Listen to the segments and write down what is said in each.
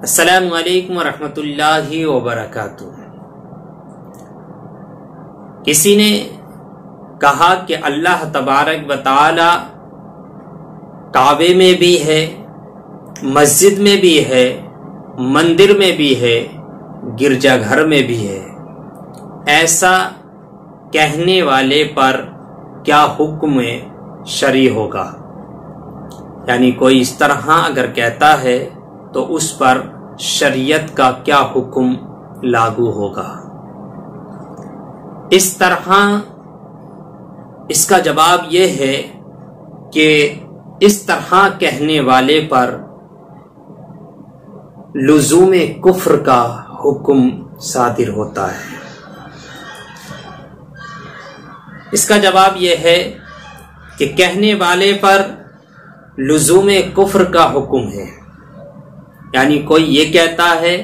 السلام علیکم ورحمۃ اللہ وبرکاتہ۔ کسی نے کہا کہ اللہ تبارک و تعالی کعبے میں بھی ہے، مسجد میں بھی ہے، مندر میں بھی ہے، گرجا گھر میں بھی ہے۔ ایسا کہنے والے پر کیا حکم شرعی ہوگا؟ یعنی کوئی اس طرح اگر کہتا ہے تو اس پر شریعت کا کیا حکم لاگو ہوگا؟ اس طرح اس کا جواب یہ ہے کہ اس طرح کہنے والے پر لزوم کفر کا حکم صادر ہوتا ہے۔ اس کا جواب یہ ہے کہ کہنے والے پر لزوم کفر کا حکم ہے۔ یعنی کوئی یہ کہتا ہے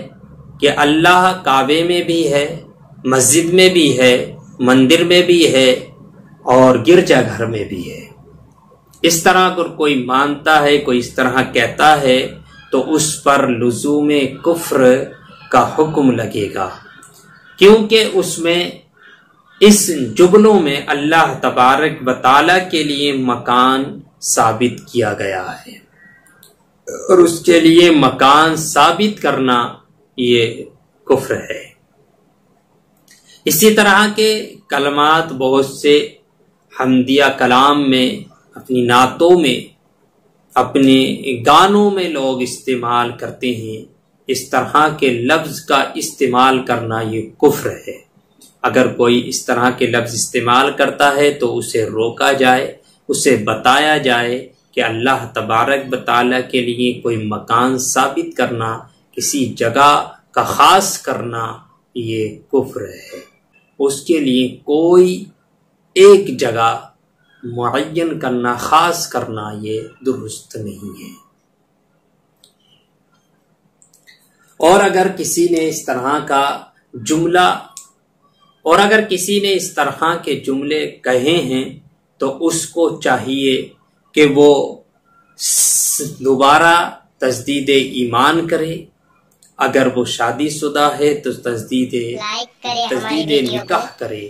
کہ اللہ کعبے میں بھی ہے، مسجد میں بھی ہے، مندر میں بھی ہے اور گرجا گھر میں بھی ہے۔ اس طرح اگر کوئی مانتا ہے، کوئی اس طرح کہتا ہے تو اس پر لزوم کفر کا حکم لگے گا، کیونکہ اس میں اس جملوں میں اللہ تبارک و تعالی کے لیے مکان ثابت کیا گیا ہے، اور اس کے لیے مکان ثابت کرنا یہ کفر ہے۔ اسی طرح کے کلمات بہت سے حمدیہ کلام میں، اپنی نعتوں میں، اپنے گانوں میں لوگ استعمال کرتے ہیں۔ اس طرح کے لفظ کا استعمال کرنا یہ کفر ہے۔ اگر کوئی اس طرح کے لفظ استعمال کرتا ہے تو اسے روکا جائے، اسے بتایا جائے کہ اللہ تبارک و تعالیٰ کے لیے کوئی مکان ثابت کرنا، کسی جگہ کا خاص کرنا یہ کفر ہے۔ اس کے لیے کوئی ایک جگہ معین کرنا، خاص کرنا یہ درست نہیں ہے۔ اور اگر کسی نے اس طرح کا جملہ اس طرح کے جملے کہے ہیں تو اس کو چاہیے کہ وہ دوبارہ تجدید ایمان کرے۔ اگر وہ شادی شدہ ہے تو تجدید نکاح کرے،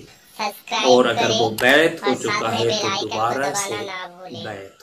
اور اگر وہ بیعت ہو چکا ہے تو دوبارہ سے بیعت